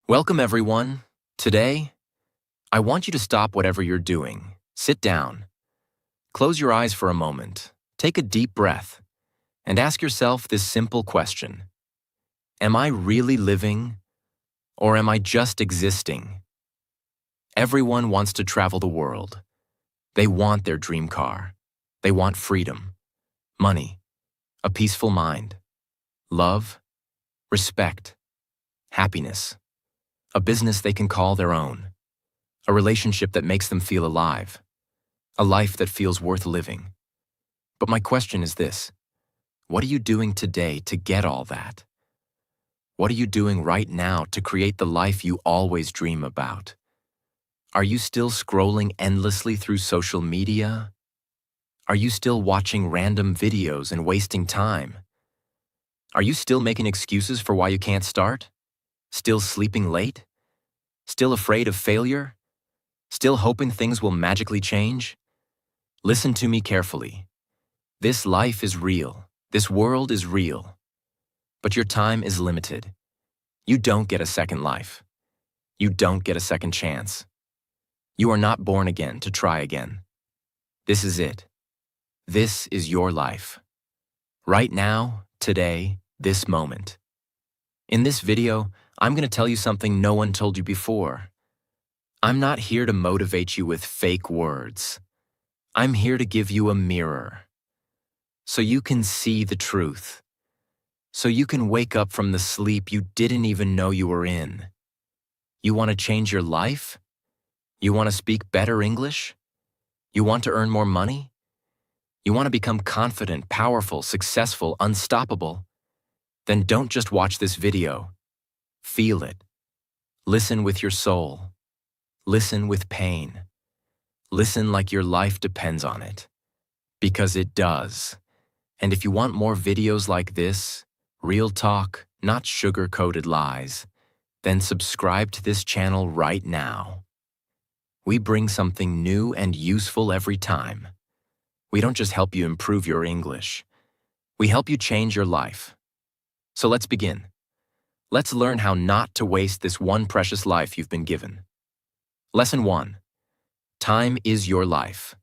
Welcome, everyone. Today, I want you to stop whatever you're doing. Sit down. Close your eyes for a moment. Take a deep breath and ask yourself this simple question. Am I really living, or am I just existing? Everyone wants to travel the world. They want their dream car. They want freedom, money, a peaceful mind, love, respect, happiness. A business they can call their own, a relationship that makes them feel alive, a life that feels worth living. But my question is this: what are you doing today to get all that? What are you doing right now to create the life you always dream about? Are you still scrolling endlessly through social media? Are you still watching random videos and wasting time? Are you still making excuses for why you can't start? Still sleeping late? Still afraid of failure? Still hoping things will magically change? Listen to me carefully. This life is real. This world is real. But your time is limited. You don't get a second life. You don't get a second chance. You are not born again to try again. This is it. This is your life. Right now, today, this moment. In this video, I'm going to tell you something no one told you before. I'm not here to motivate you with fake words. I'm here to give you a mirror, so you can see the truth, so you can wake up from the sleep you didn't even know you were in. You want to change your life? You want to speak better English? You want to earn more money? You want to become confident, powerful, successful, unstoppable? Then don't just watch this video. Feel it. Listen with your soul. Listen with pain. Listen like your life depends on it. Because it does. And if you want more videos like this, real talk, not sugar-coated lies, then subscribe to this channel right now. We bring something new and useful every time. We don't just help you improve your English. We help you change your life. So let's begin. Let's learn how not to waste this one precious life you've been given. Lesson 1. Time is your life.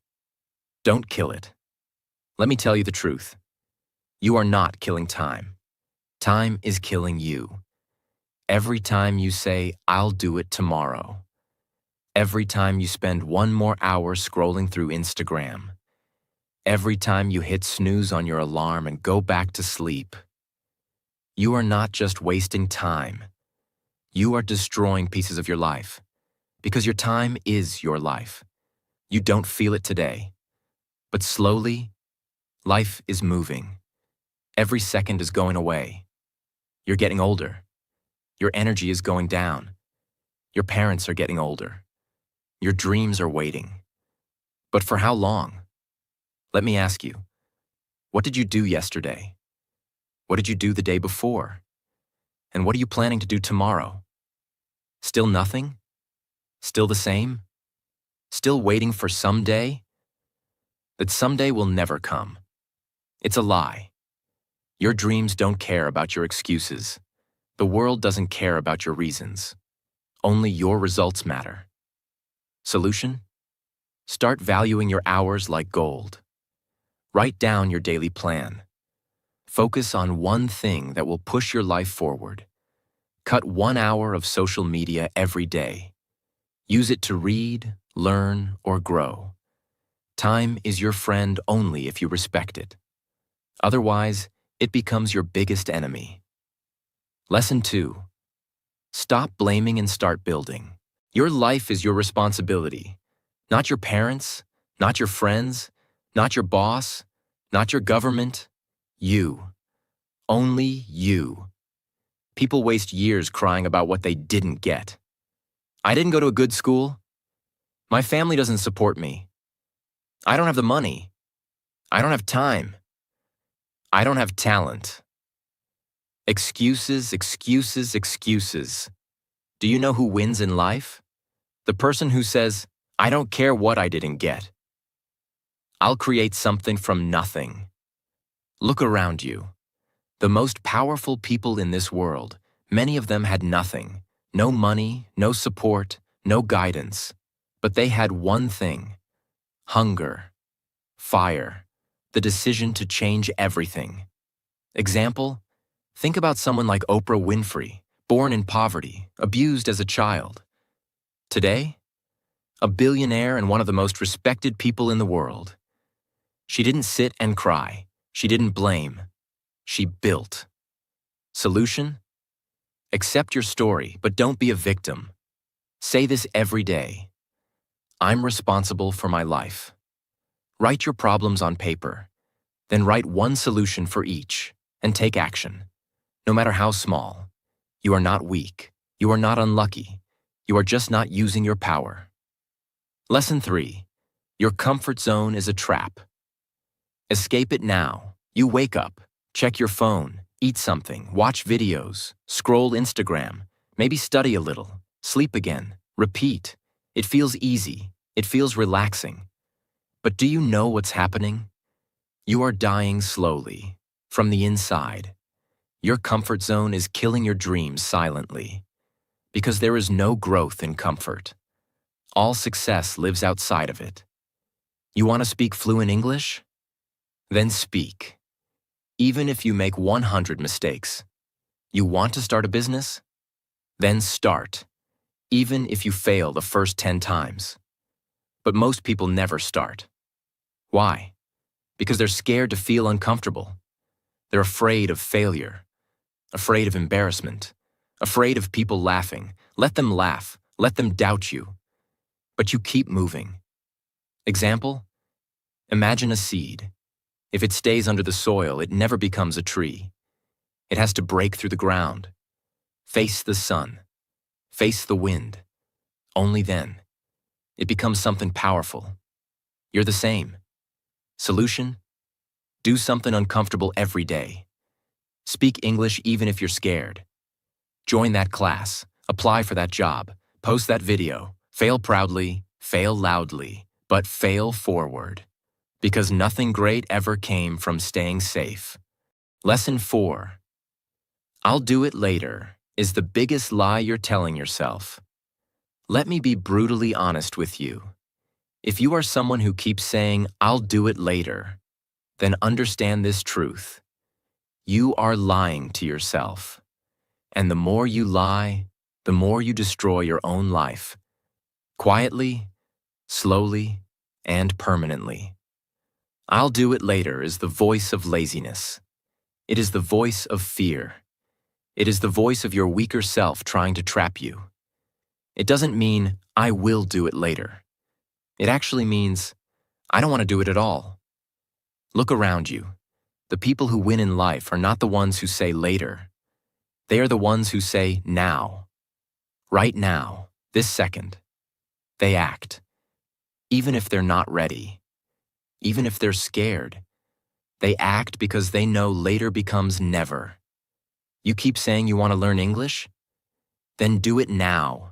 Don't kill it. Let me tell you the truth. You are not killing time. Time is killing you. Every time you say, "I'll do it tomorrow." Every time you spend one more hour scrolling through Instagram. Every time you hit snooze on your alarm and go back to sleep. You are not just wasting time. You are destroying pieces of your life. Because your time is your life. You don't feel it today. But slowly, life is moving. Every second is going away. You're getting older. Your energy is going down. Your parents are getting older. Your dreams are waiting. But for how long? Let me ask you, what did you do yesterday? What did you do the day before? And what are you planning to do tomorrow? Still nothing? Still the same? Still waiting for someday? That someday will never come. It's a lie. Your dreams don't care about your excuses. The world doesn't care about your reasons. Only your results matter. Solution? Start valuing your hours like gold. Write down your daily plan. Focus on one thing that will push your life forward. Cut 1 hour of social media every day. Use it to read, learn, or grow. Time is your friend only if you respect it. Otherwise, it becomes your biggest enemy. Lesson 2. Stop blaming and start building. Your life is your responsibility. Not your parents, not your friends, not your boss, not your government. You. Only you. People waste years crying about what they didn't get. I didn't go to a good school. My family doesn't support me. I don't have the money. I don't have time. I don't have talent. Excuses, excuses, excuses. Do you know who wins in life? The person who says, "I don't care what I didn't get. I'll create something from nothing." Look around you. The most powerful people in this world, many of them had nothing, No money, no support, no guidance. But they had one thing: hunger, fire, the decision to change everything. Example: think about someone like Oprah Winfrey, born in poverty, abused as a child. Today, a billionaire and one of the most respected people in the world. She didn't sit and cry. She didn't blame. She built. Solution? Accept your story, but don't be a victim. Say this every day: I'm responsible for my life. Write your problems on paper. Then write one solution for each, and take action. No matter how small. You are not weak. You are not unlucky. You are just not using your power. Lesson 3. Your comfort zone is a trap. Escape it now. You wake up, check your phone, eat something, watch videos, scroll Instagram, maybe study a little, sleep again, repeat. It feels easy. It feels relaxing. But do you know what's happening? You are dying slowly, from the inside. Your comfort zone is killing your dreams silently. Because there is no growth in comfort. All success lives outside of it. You want to speak fluent English? Then speak. Even if you make 100 mistakes. You want to start a business? Then start. Even if you fail the first 10 times. But most people never start. Why? Because they're scared to feel uncomfortable. They're afraid of failure. Afraid of embarrassment. Afraid of people laughing. Let them laugh. Let them doubt you. But you keep moving. Example? Imagine a seed. If it stays under the soil, it never becomes a tree. It has to break through the ground. Face the sun. Face the wind. Only then. It becomes something powerful. You're the same. Solution? Do something uncomfortable every day. Speak English even if you're scared. Join that class. Apply for that job. Post that video. Fail proudly, fail loudly, but fail forward. Because nothing great ever came from staying safe. Lesson 4. I'll do it later is the biggest lie you're telling yourself. Let me be brutally honest with you. If you are someone who keeps saying, I'll do it later, then understand this truth. You are lying to yourself. And the more you lie, the more you destroy your own life. Quietly, slowly, and permanently. I'll do it later is the voice of laziness. It is the voice of fear. It is the voice of your weaker self trying to trap you. It doesn't mean, I will do it later. It actually means, I don't want to do it at all. Look around you. The people who win in life are not the ones who say later. They are the ones who say now. Right now, this second. They act. Even if they're not ready. Even if they're scared. They act because they know later becomes never. You keep saying you want to learn English? Then do it now.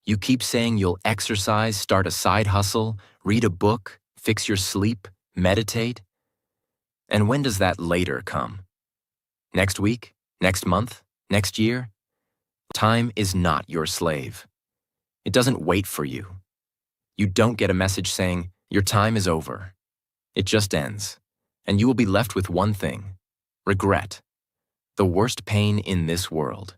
You keep saying you'll exercise, start a side hustle, read a book, fix your sleep, meditate. And when does that later come? Next week? Next month? Next year? Time is not your slave. It doesn't wait for you. You don't get a message saying, your time is over. It just ends. And you will be left with one thing: regret. The worst pain in this world.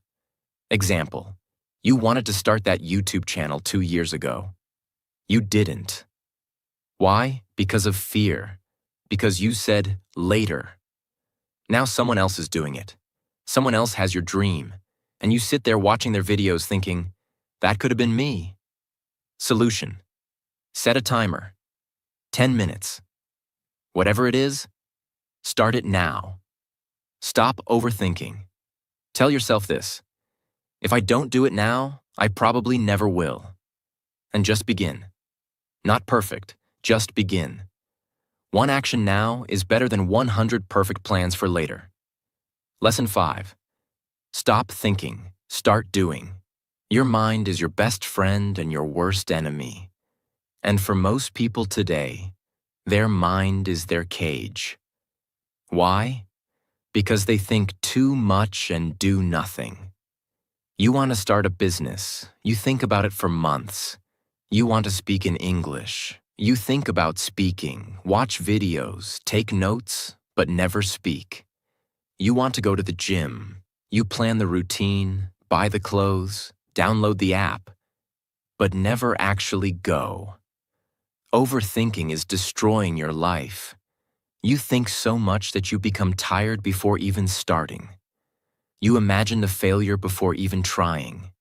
Example: you wanted to start that YouTube channel 2 years ago. You didn't. Why? Because of fear. Because you said later. Now someone else is doing it. Someone else has your dream. And you sit there watching their videos thinking, that could have been me. Solution: set a timer. 10 minutes. Whatever it is, start it now. Stop overthinking. Tell yourself this: if I don't do it now, I probably never will. And just begin. Not perfect, just begin. One action now is better than 100 perfect plans for later. Lesson 5. Stop thinking, start doing. Your mind is your best friend and your worst enemy. And for most people today, their mind is their cage. Why? Because they think too much and do nothing. You want to start a business. You think about it for months. You want to speak in English. You think about speaking, watch videos, take notes, but never speak. You want to go to the gym. You plan the routine, buy the clothes, download the app, but never actually go. Overthinking is destroying your life. You think so much that you become tired before even starting. You imagine the failure before even trying.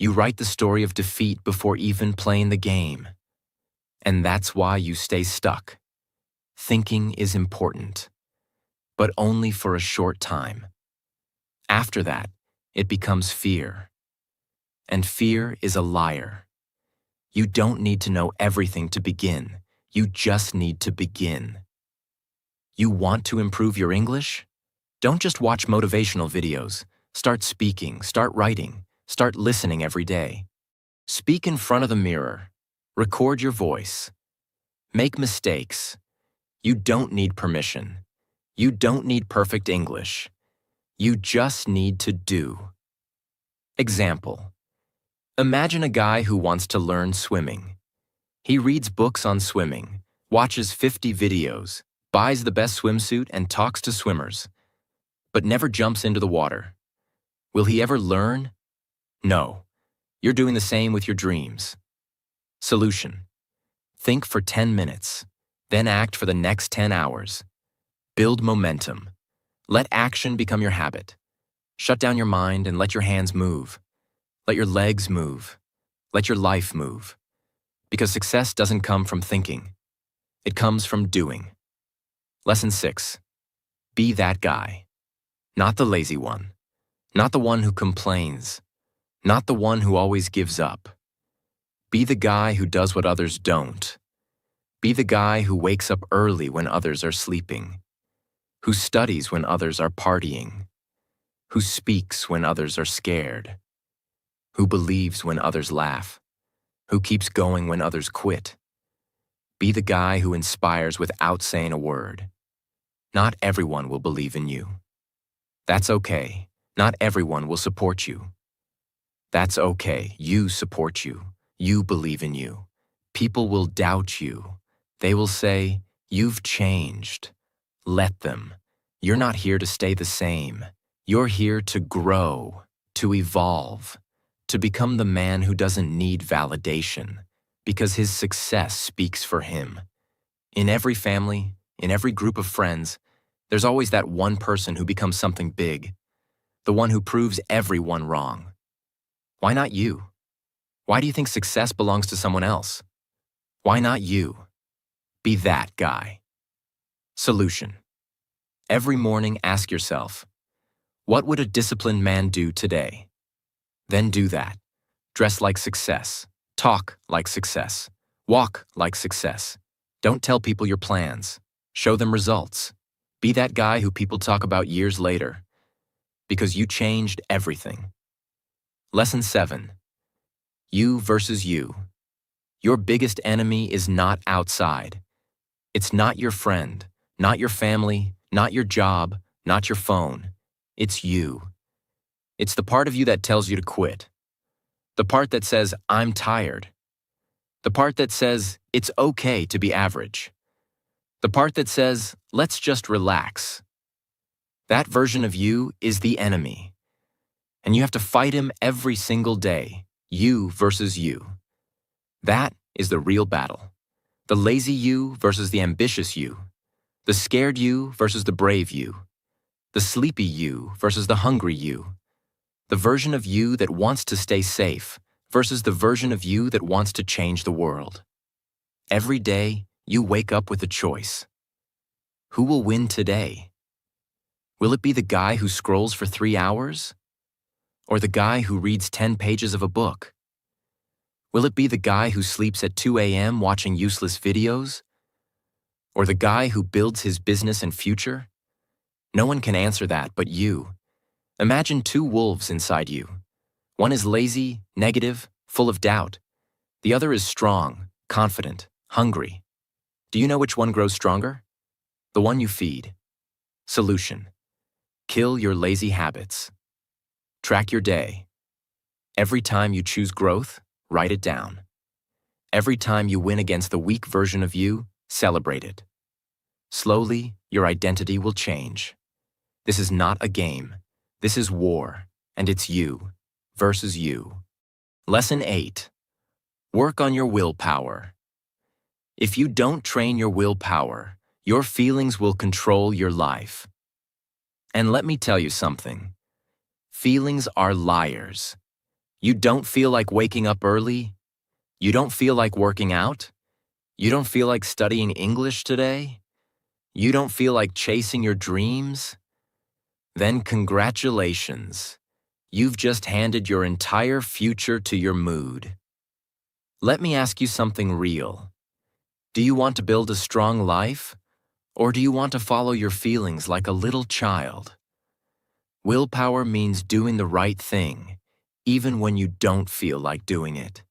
You write the story of defeat before even playing the game. And that's why you stay stuck. Thinking is important, but only for a short time. After that, it becomes fear. And fear is a liar. You don't need to know everything to begin. You just need to begin. You want to improve your English? Don't just watch motivational videos. Start speaking, start writing, start listening every day. Speak in front of the mirror. Record your voice. Make mistakes. You don't need permission. You don't need perfect English. You just need to do. Example. Imagine a guy who wants to learn swimming. He reads books on swimming, watches 50 videos, buys the best swimsuit and talks to swimmers, but never jumps into the water. Will he ever learn? No. You're doing the same with your dreams. Solution. Think for 10 minutes, then act for the next 10 hours. Build momentum. Let action become your habit. Shut down your mind and let your hands move. Let your legs move. Let your life move. Because success doesn't come from thinking. It comes from doing. Lesson 6. Be that guy. Not the lazy one. Not the one who complains. Not the one who always gives up. Be the guy who does what others don't. Be the guy who wakes up early when others are sleeping. Who studies when others are partying. Who speaks when others are scared. Who believes when others laugh. Who keeps going when others quit. Be the guy who inspires without saying a word. Not everyone will believe in you. That's okay. Not everyone will support you. That's okay. You support you. You believe in you. People will doubt you. They will say, "You've changed." Let them. You're not here to stay the same. You're here to grow, to evolve, to become the man who doesn't need validation, because his success speaks for him. In every family, in every group of friends, there's always that one person who becomes something big, the one who proves everyone wrong. Why not you? Why do you think success belongs to someone else? Why not you? Be that guy. Solution. Every morning ask yourself, what would a disciplined man do today? Then do that. Dress like success. Talk like success. Walk like success. Don't tell people your plans. Show them results. Be that guy who people talk about years later. Because you changed everything. Lesson 7. You versus you. Your biggest enemy is not outside. It's not your friend, not your family, not your job, not your phone. It's you. It's the part of you that tells you to quit. The part that says, "I'm tired." The part that says, "It's okay to be average." The part that says, "Let's just relax." That version of you is the enemy. And you have to fight him every single day. You versus you. That is the real battle. The lazy you versus the ambitious you. The scared you versus the brave you. The sleepy you versus the hungry you. The version of you that wants to stay safe versus the version of you that wants to change the world. Every day, you wake up with a choice. Who will win today? Will it be the guy who scrolls for 3 hours? Or the guy who reads 10 pages of a book? Will it be the guy who sleeps at 2 a.m. watching useless videos? Or the guy who builds his business and future? No one can answer that but you. Imagine 2 wolves inside you. One is lazy, negative, full of doubt. The other is strong, confident, hungry. Do you know which one grows stronger? The one you feed. Solution. Kill your lazy habits. Track your day. Every time you choose growth, write it down. Every time you win against the weak version of you, celebrate it. Slowly, your identity will change. This is not a game. This is war, and it's you versus you. Lesson 8. Work on your willpower. If you don't train your willpower, your feelings will control your life. And let me tell you something. Feelings are liars. You don't feel like waking up early? You don't feel like working out? You don't feel like studying English today? You don't feel like chasing your dreams? Then congratulations. You've just handed your entire future to your mood. Let me ask you something real. Do you want to build a strong life? Or do you want to follow your feelings like a little child? Willpower means doing the right thing, even when you don't feel like doing it.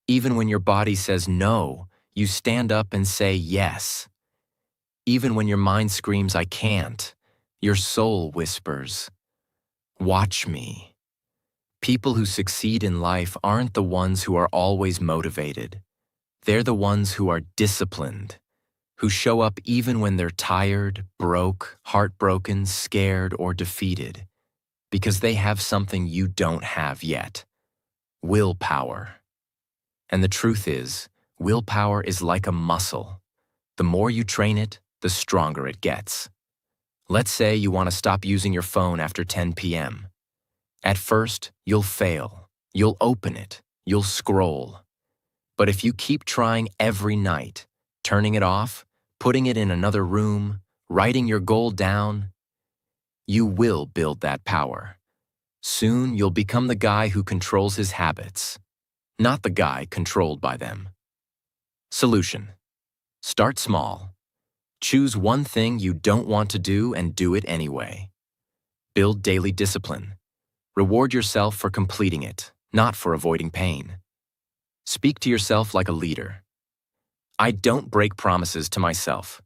Even when your body says no, you stand up and say yes. Even when your mind screams, I can't, your soul whispers, watch me. People who succeed in life aren't the ones who are always motivated. They're the ones who are disciplined, who show up even when they're tired, broke, heartbroken, scared, or defeated, because they have something you don't have yet: willpower. And the truth is, willpower is like a muscle. The more you train it, the stronger it gets. Let's say you want to stop using your phone after 10 p.m. At first, you'll fail. You'll open it. You'll scroll. But if you keep trying every night, turning it off, putting it in another room, writing your goal down, you will build that power. Soon, you'll become the guy who controls his habits, not the guy controlled by them. Solution: start small. Choose one thing you don't want to do and do it anyway. Build daily discipline. Reward yourself for completing it, not for avoiding pain. Speak to yourself like a leader. I don't break promises to myself.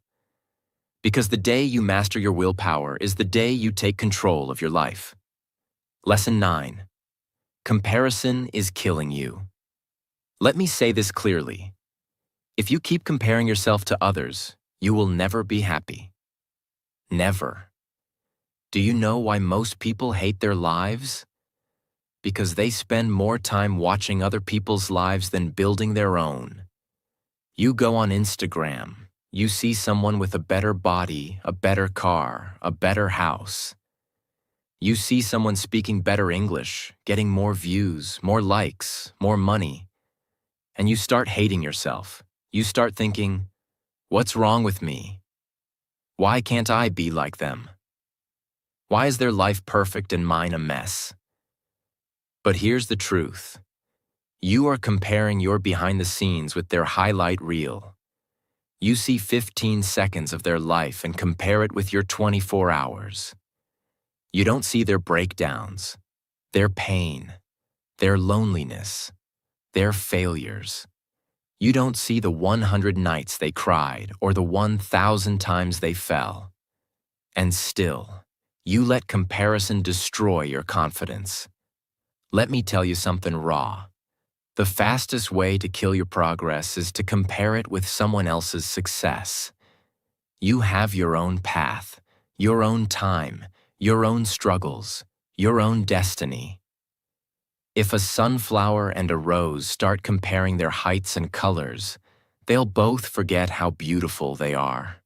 Because the day you master your willpower is the day you take control of your life. Lesson 9. Comparison is killing you. Let me say this clearly. If you keep comparing yourself to others, you will never be happy. Never. Do you know why most people hate their lives? Because they spend more time watching other people's lives than building their own. You go on Instagram, you see someone with a better body, a better car, a better house. You see someone speaking better English, getting more views, more likes, more money. And you start hating yourself. You start thinking, what's wrong with me? Why can't I be like them? Why is their life perfect and mine a mess? But here's the truth. You are comparing your behind the scenes with their highlight reel. You see 15 seconds of their life and compare it with your 24 hours. You don't see their breakdowns, their pain, their loneliness, their failures. You don't see the 100 nights they cried or the 1,000 times they fell. And still, you let comparison destroy your confidence. Let me tell you something raw. The fastest way to kill your progress is to compare it with someone else's success. You have your own path, your own time, your own struggles, your own destiny. If a sunflower and a rose start comparing their heights and colors, they'll both forget how beautiful they are.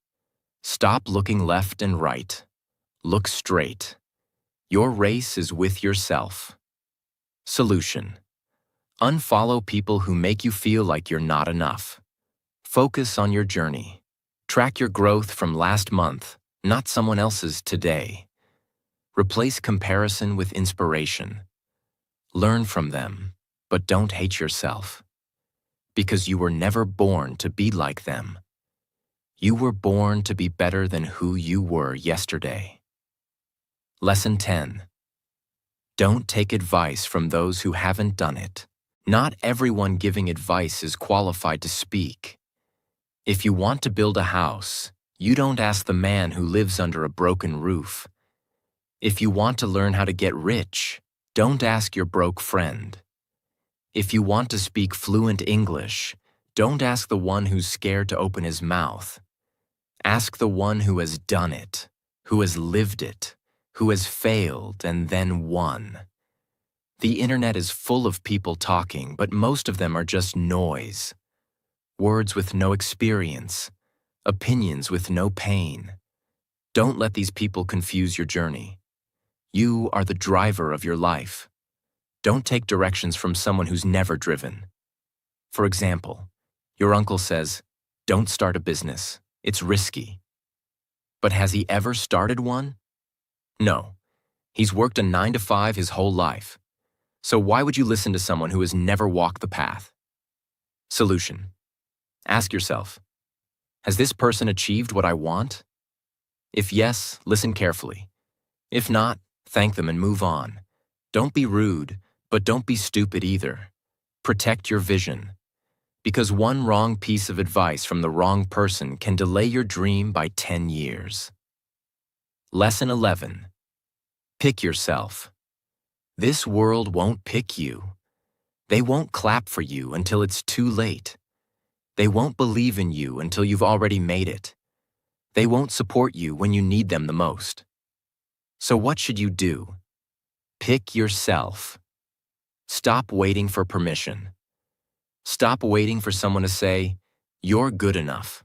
Stop looking left and right. Look straight. Your race is with yourself. Solution: unfollow people who make you feel like you're not enough. Focus on your journey. Track your growth from last month, not someone else's today. Replace comparison with inspiration. Learn from them, but don't hate yourself. Because you were never born to be like them. You were born to be better than who you were yesterday. Lesson 10. Don't take advice from those who haven't done it. Not everyone giving advice is qualified to speak. If you want to build a house, you don't ask the man who lives under a broken roof. If you want to learn how to get rich, Don't ask your broke friend. If you want to speak fluent English, don't ask the one who's scared to open his mouth. Ask the one who has done it, who has lived it, who has failed and then won. The internet is full of people talking, but most of them are just noise. Words with no experience, opinions with no pain. Don't let these people confuse your journey. You are the driver of your life. Don't take directions from someone who's never driven. For example, your uncle says, "Don't start a business. It's risky." But has he ever started one? No. He's worked a 9-to-5 his whole life. So why would you listen to someone who has never walked the path? Solution. Ask yourself, has this person achieved what I want? If yes, listen carefully. If not, thank them and move on. Don't be rude, but don't be stupid either. Protect your vision. Because one wrong piece of advice from the wrong person can delay your dream by 10 years. Lesson 11. Pick yourself. This world won't pick you. They won't clap for you until it's too late. They won't believe in you until you've already made it. They won't support you when you need them the most. So what should you do? Pick yourself. Stop waiting for permission. Stop waiting for someone to say, "You're good enough."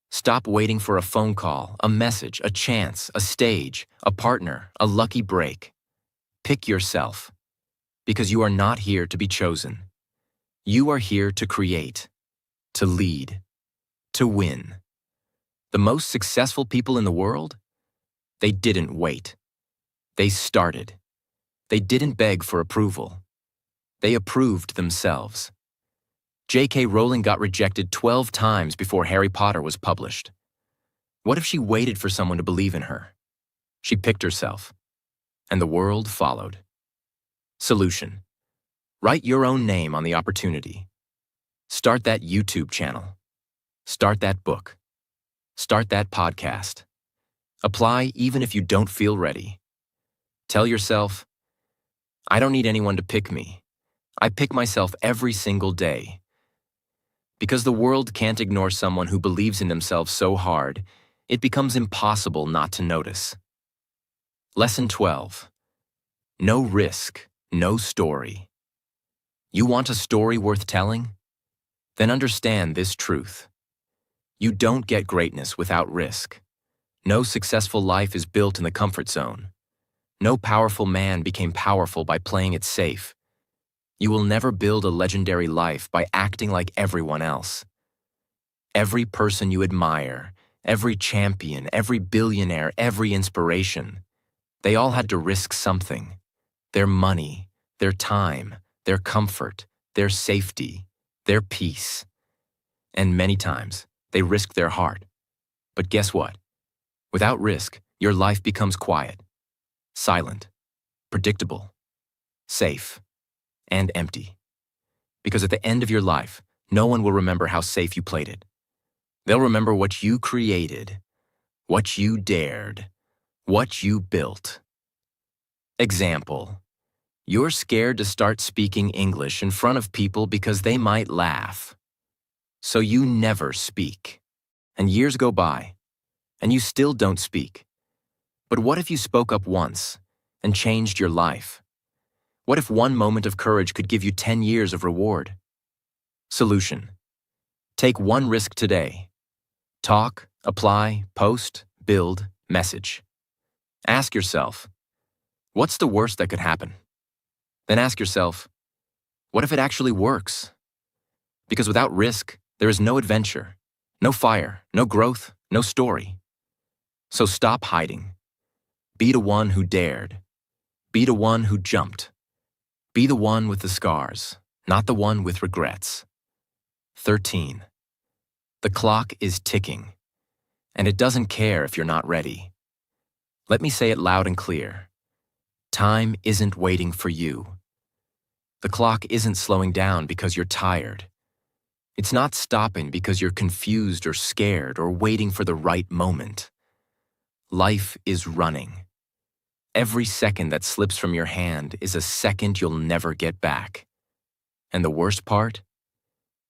Stop waiting for a phone call, a message, a chance, a stage, a partner, a lucky break. Pick yourself, because you are not here to be chosen. You are here to create, to lead, to win. The most successful people in the world? They didn't wait. They started. They didn't beg for approval. They approved themselves. J.K. Rowling got rejected 12 times before Harry Potter was published. What if she waited for someone to believe in her? She picked herself, and the world followed. Solution. Write your own name on the opportunity. Start that YouTube channel. Start that book. Start that podcast. Apply even if you don't feel ready. Tell yourself, I don't need anyone to pick me. I pick myself every single day. Because the world can't ignore someone who believes in themselves so hard, it becomes impossible not to notice. Lesson 12. No risk, no story. You want a story worth telling? Then understand this truth. You don't get greatness without risk. No successful life is built in the comfort zone. No powerful man became powerful by playing it safe. You will never build a legendary life by acting like everyone else. Every person you admire, every champion, every billionaire, every inspiration, they all had to risk something. Their money, their time, their comfort, their safety, their peace. And many times, they risked their heart. But guess what? Without risk, your life becomes quiet, silent, predictable, safe, and empty. Because at the end of your life, no one will remember how safe you played it. They'll remember what you created, what you dared, what you built. Example. You're scared to start speaking English in front of people because they might laugh. So you never speak. And years go by, and you still don't speak. But what if you spoke up once and changed your life? What if one moment of courage could give you 10 years of reward? Solution. Take one risk today. Talk, apply, post, build, message. Ask yourself, what's the worst that could happen? Then ask yourself, what if it actually works? Because without risk, there is no adventure, no fire, no growth, no story. So stop hiding. Be the one who dared. Be the one who jumped. Be the one with the scars, not the one with regrets. 13. The clock is ticking, and it doesn't care if you're not ready. Let me say it loud and clear. Time isn't waiting for you. The clock isn't slowing down because you're tired. It's not stopping because you're confused or scared or waiting for the right moment. Life is running. Every second that slips from your hand is a second you'll never get back. And the worst part?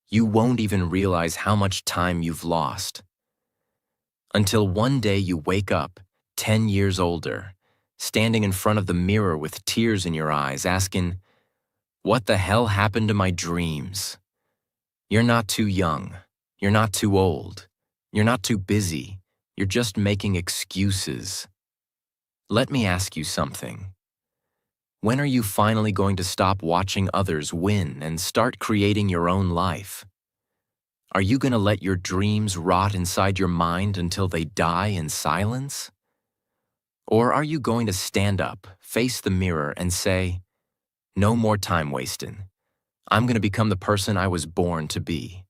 You won't even realize how much time you've lost. Until one day you wake up, 10 years older, standing in front of the mirror with tears in your eyes, asking, "What the hell happened to my dreams?" You're not too young. You're not too old. You're not too busy. You're just making excuses. Let me ask you something. When are you finally going to stop watching others win and start creating your own life? Are you going to let your dreams rot inside your mind until they die in silence? Or are you going to stand up, face the mirror, and say, "No more time wasting. I'm going to become the person I was born to be"?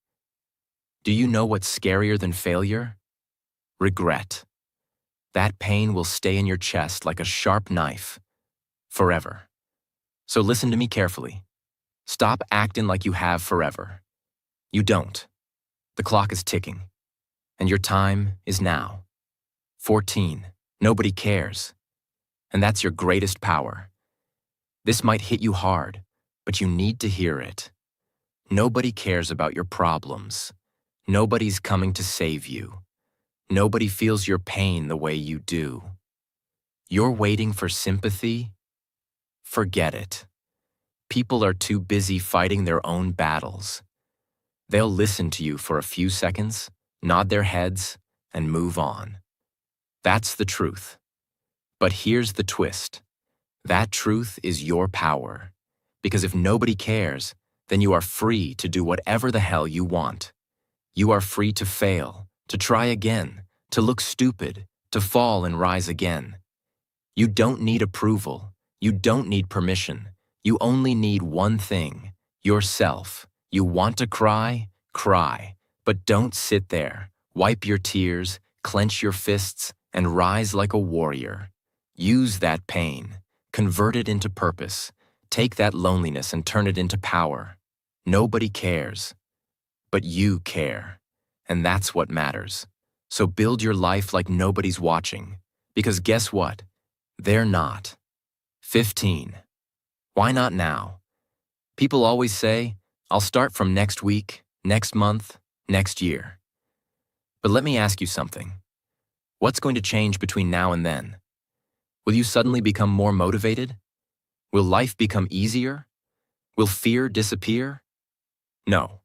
Do you know what's scarier than failure? Regret. That pain will stay in your chest like a sharp knife, forever. So listen to me carefully. Stop acting like you have forever. You don't. The clock is ticking, and your time is now. 14. Nobody cares. And that's your greatest power. This might hit you hard, but you need to hear it. Nobody cares about your problems. Nobody's coming to save you. Nobody feels your pain the way you do. You're waiting for sympathy? Forget it. People are too busy fighting their own battles. They'll listen to you for a few seconds, nod their heads, and move on. That's the truth. But here's the twist. That truth is your power. Because if nobody cares, then you are free to do whatever the hell you want. You are free to fail, to try again, to look stupid, to fall and rise again. You don't need approval. You don't need permission. You only need one thing, yourself. You want to cry? Cry. But don't sit there. Wipe your tears, clench your fists, and rise like a warrior. Use that pain. Convert it into purpose. Take that loneliness and turn it into power. Nobody cares. But you care. And that's what matters. So build your life like nobody's watching. Because guess what? They're not. 15. Why not now? People always say, "I'll start from next week, next month, next year." But let me ask you something. What's going to change between now and then? Will you suddenly become more motivated? Will life become easier? Will fear disappear? No.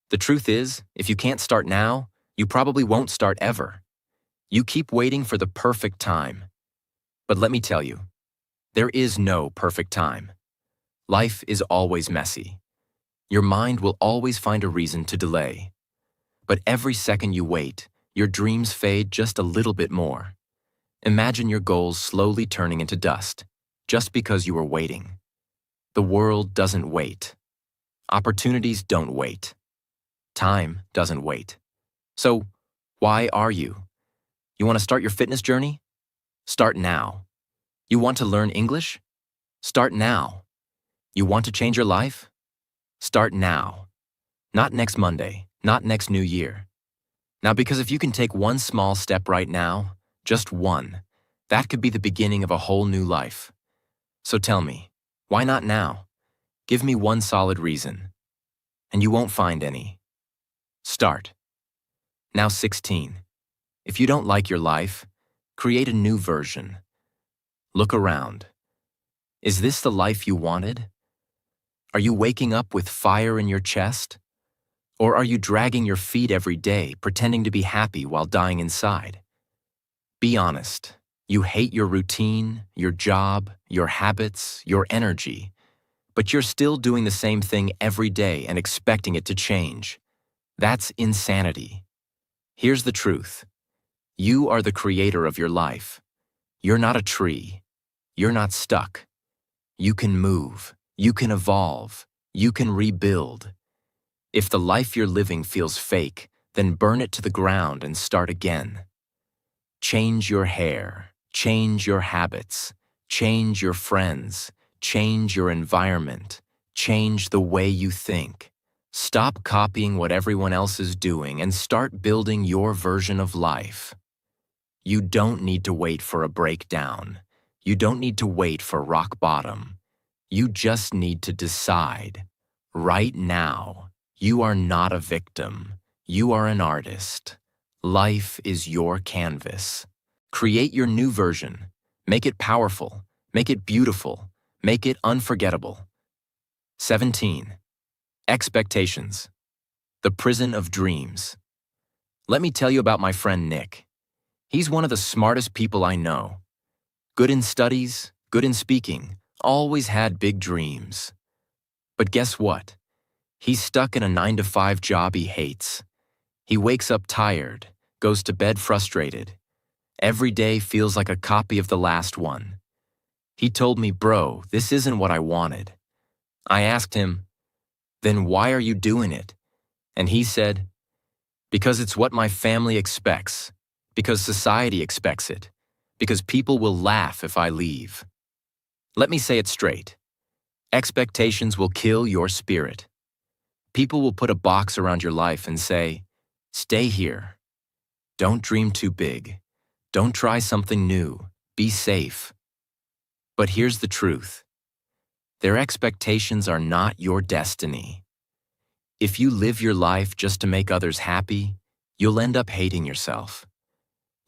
The truth is, if you can't start now, you probably won't start ever. You keep waiting for the perfect time. But let me tell you, there is no perfect time. Life is always messy. Your mind will always find a reason to delay. But every second you wait, your dreams fade just a little bit more. Imagine your goals slowly turning into dust, just because you were waiting. The world doesn't wait. Opportunities don't wait. Time doesn't wait. So, why are you? You want to start your fitness journey? Start now. You want to learn English? Start now. You want to change your life? Start now. Not next Monday, not next New Year. Now, because if you can take one small step right now, just one, that could be the beginning of a whole new life. So tell me, why not now? Give me one solid reason. And you won't find any. Start. Now 16. If you don't like your life, create a new version. Look around. Is this the life you wanted? Are you waking up with fire in your chest? Or are you dragging your feet every day, pretending to be happy while dying inside? Be honest. You hate your routine, your job, your habits, your energy, but you're still doing the same thing every day and expecting it to change. That's insanity. Here's the truth. You are the creator of your life. You're not a tree. You're not stuck. You can move. You can evolve. You can rebuild. If the life you're living feels fake, then burn it to the ground and start again. Change your hair. Change your habits. Change your friends. Change your environment. Change the way you think. Stop copying what everyone else is doing and start building your version of life. You don't need to wait for a breakdown. You don't need to wait for rock bottom. You just need to decide. Right now, you are not a victim. You are an artist. Life is your canvas. Create your new version. Make it powerful. Make it beautiful. Make it unforgettable. 17. Expectations. The prison of dreams. Let me tell you about my friend Nick. He's one of the smartest people I know. Good in studies, good in speaking, always had big dreams. But guess what? He's stuck in a 9-to-5 job he hates. He wakes up tired, goes to bed frustrated. Every day feels like a copy of the last one. He told me, "Bro, this isn't what I wanted." I asked him, "Then why are you doing it?" And he said, "Because it's what my family expects, because society expects it, because people will laugh if I leave." Let me say it straight. Expectations will kill your spirit. People will put a box around your life and say, "Stay here. Don't dream too big. Don't try something new. Be safe." But here's the truth. Their expectations are not your destiny. If you live your life just to make others happy, you'll end up hating yourself.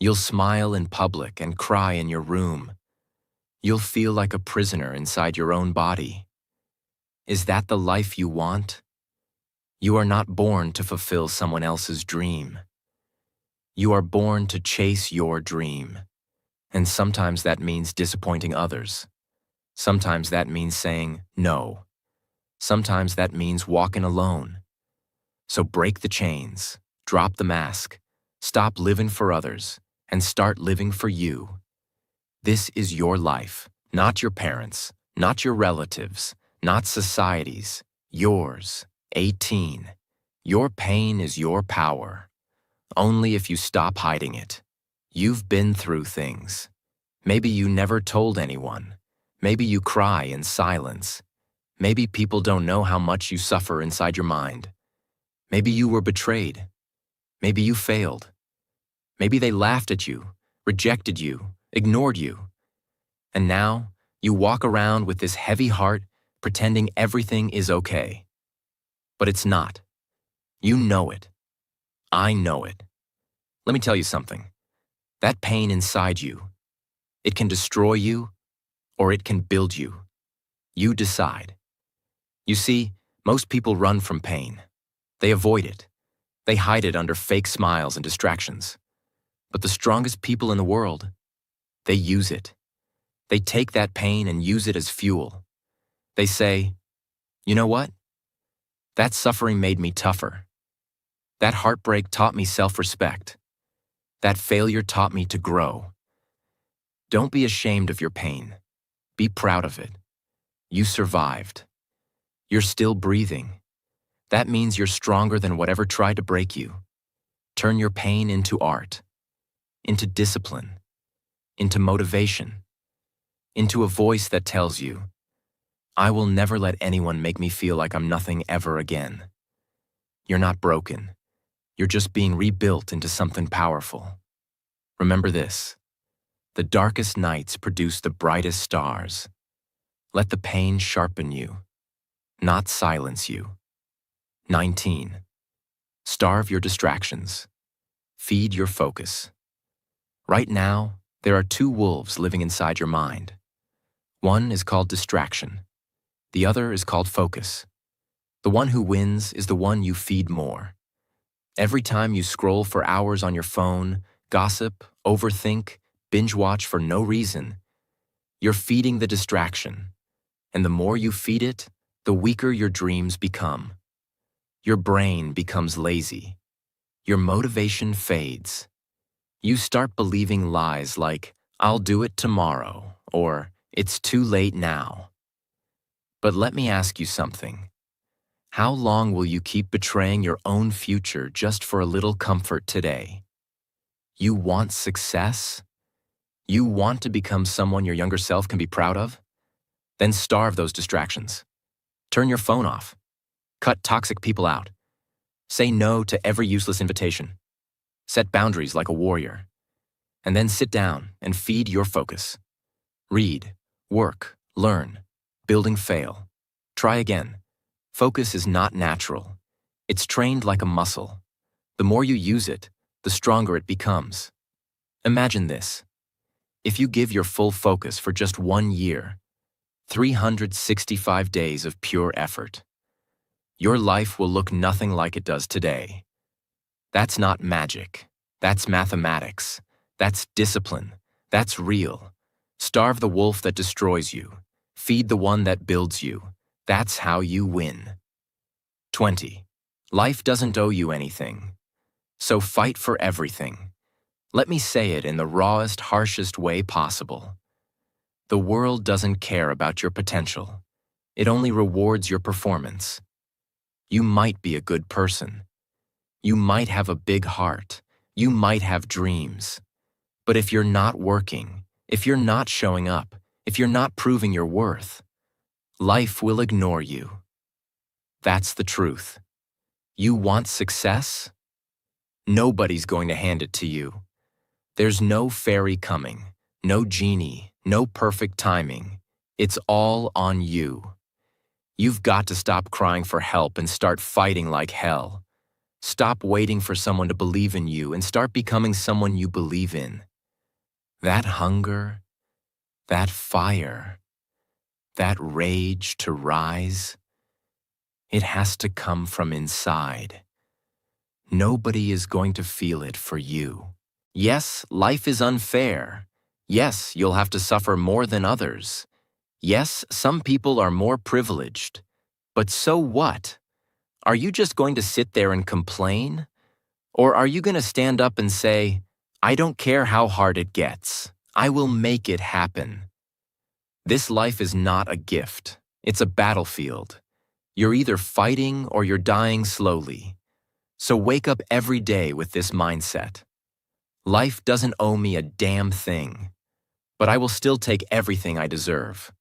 You'll smile in public and cry in your room. You'll feel like a prisoner inside your own body. Is that the life you want? You are not born to fulfill someone else's dream. You are born to chase your dream. And sometimes that means disappointing others. Sometimes that means saying no. Sometimes that means walking alone. So break the chains, drop the mask, stop living for others, and start living for you. This is your life, not your parents', not your relatives', not society's, yours. 18. Your pain is your power. Only if you stop hiding it. You've been through things. Maybe you never told anyone. Maybe you cry in silence. Maybe people don't know how much you suffer inside your mind. Maybe you were betrayed. Maybe you failed. Maybe they laughed at you, rejected you, ignored you. And now you walk around with this heavy heart, pretending everything is okay. But it's not. You know it. I know it. Let me tell you something. That pain inside you, it can destroy you or it can build you. You decide. You see, most people run from pain. They avoid it. They hide it under fake smiles and distractions. But the strongest people in the world, they use it. They take that pain and use it as fuel. They say, "You know what? That suffering made me tougher. That heartbreak taught me self-respect. That failure taught me to grow." Don't be ashamed of your pain. Be proud of it. You survived. You're still breathing. That means you're stronger than whatever tried to break you. Turn your pain into art, into discipline, into motivation, into a voice that tells you, "I will never let anyone make me feel like I'm nothing ever again." You're not broken. You're just being rebuilt into something powerful. Remember this. The darkest nights produce the brightest stars. Let the pain sharpen you, not silence you. 19. Starve your distractions. Feed your focus. Right now, there are two wolves living inside your mind. One is called distraction. The other is called focus. The one who wins is the one you feed more. Every time you scroll for hours on your phone, gossip, overthink, binge watch for no reason, you're feeding the distraction. And the more you feed it, the weaker your dreams become. Your brain becomes lazy. Your motivation fades. You start believing lies like, "I'll do it tomorrow," or "It's too late now." But let me ask you something. How long will you keep betraying your own future just for a little comfort today? You want success? You want to become someone your younger self can be proud of? Then starve those distractions. Turn your phone off. Cut toxic people out. Say no to every useless invitation. Set boundaries like a warrior. And then sit down and feed your focus. Read, work, learn, building fail. Try again. Focus is not natural. It's trained like a muscle. The more you use it, the stronger it becomes. Imagine this. If you give your full focus for just 1 year, 365 days of pure effort, your life will look nothing like it does today. That's not magic. That's mathematics. That's discipline. That's real. Starve the wolf that destroys you. Feed the one that builds you. That's how you win. 20. Life doesn't owe you anything. So fight for everything. Let me say it in the rawest, harshest way possible. The world doesn't care about your potential. It only rewards your performance. You might be a good person. You might have a big heart. You might have dreams. But if you're not working, if you're not showing up, if you're not proving your worth, life will ignore you. That's the truth. You want success? Nobody's going to hand it to you. There's no fairy coming, no genie, no perfect timing. It's all on you. You've got to stop crying for help and start fighting like hell. Stop waiting for someone to believe in you and start becoming someone you believe in. That hunger, that fire, that rage to rise, it has to come from inside. Nobody is going to feel it for you. Yes, life is unfair. Yes, you'll have to suffer more than others. Yes, some people are more privileged. But so what? Are you just going to sit there and complain? Or are you going to stand up and say, I don't care how hard it gets. I will make it happen. This life is not a gift. It's a battlefield. You're either fighting or you're dying slowly. So wake up every day with this mindset. Life doesn't owe me a damn thing, but I will still take everything I deserve.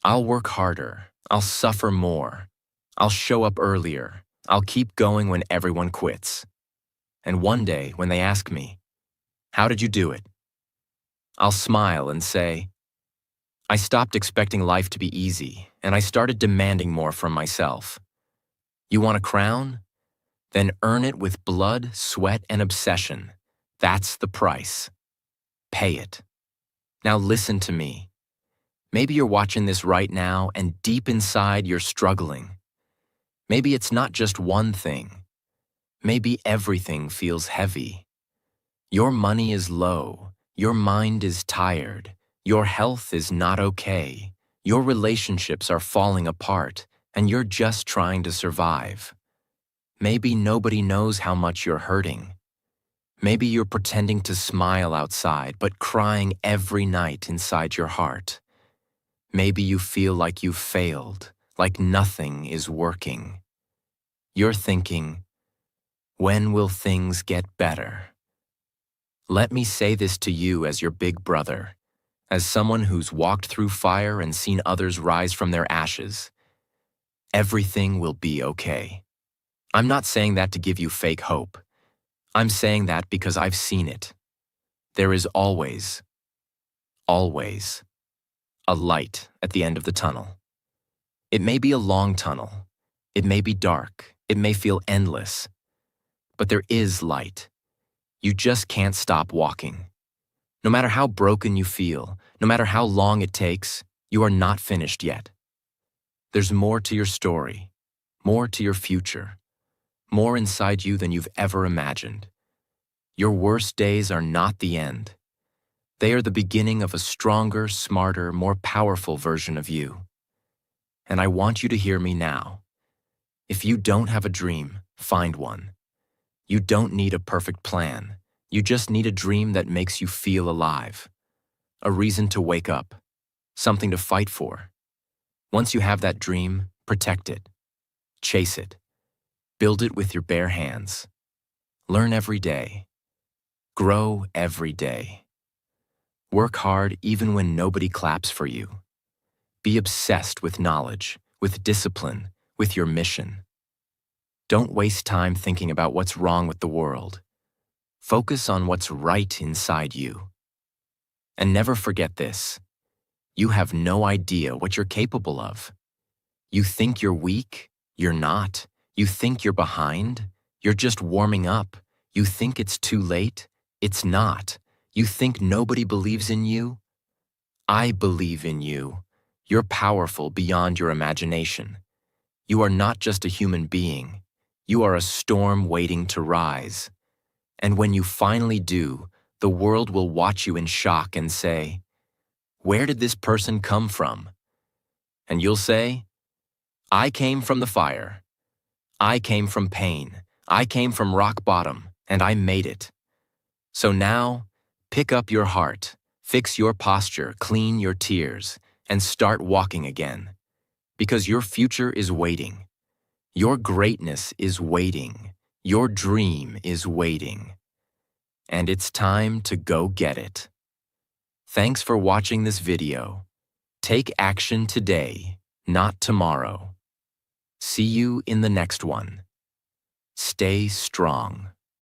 I'll work harder. I'll suffer more. I'll show up earlier. I'll keep going when everyone quits. And one day, when they ask me, how did you do it? I'll smile and say, I stopped expecting life to be easy, and I started demanding more from myself. You want a crown? Then earn it with blood, sweat, and obsession. That's the price. Pay it. Now listen to me. Maybe you're watching this right now, and deep inside you're struggling. Maybe it's not just one thing. Maybe everything feels heavy. Your money is low. Your mind is tired. Your health is not okay. Your relationships are falling apart, and you're just trying to survive. Maybe nobody knows how much you're hurting. Maybe you're pretending to smile outside, but crying every night inside your heart. Maybe you feel like you've failed, like nothing is working. You're thinking, when will things get better? Let me say this to you as your big brother, as someone who's walked through fire and seen others rise from their ashes. Everything will be okay. I'm not saying that to give you fake hope. I'm saying that because I've seen it. There is always a light at the end of the tunnel. It may be a long tunnel. It may be dark. It may feel endless. But there is light. You just can't stop walking. No matter how broken you feel, no matter how long it takes, you are not finished yet. There's more to your story, more to your future, more inside you than you've ever imagined. Your worst days are not the end. They are the beginning of a stronger, smarter, more powerful version of you. And I want you to hear me now. If you don't have a dream, find one. You don't need a perfect plan. You just need a dream that makes you feel alive. A reason to wake up. Something to fight for. Once you have that dream, protect it. Chase it. Build it with your bare hands. Learn every day. Grow every day. Work hard even when nobody claps for you. Be obsessed with knowledge, with discipline, with your mission. Don't waste time thinking about what's wrong with the world. Focus on what's right inside you. And never forget this. You have no idea what you're capable of. You think you're weak? You're not. You think you're behind? You're just warming up. You think it's too late? It's not. You think nobody believes in you? I believe in you. You're powerful beyond your imagination. You are not just a human being. You are a storm waiting to rise. And when you finally do, the world will watch you in shock and say, "Where did this person come from?" And you'll say, "I came from the fire. I came from pain. I came from rock bottom, and I made it." So now, pick up your heart, fix your posture, clean your tears, and start walking again. Because your future is waiting. Your greatness is waiting. Your dream is waiting. And it's time to go get it. Thanks for watching this video. Take action today, not tomorrow. See you in the next one. Stay strong.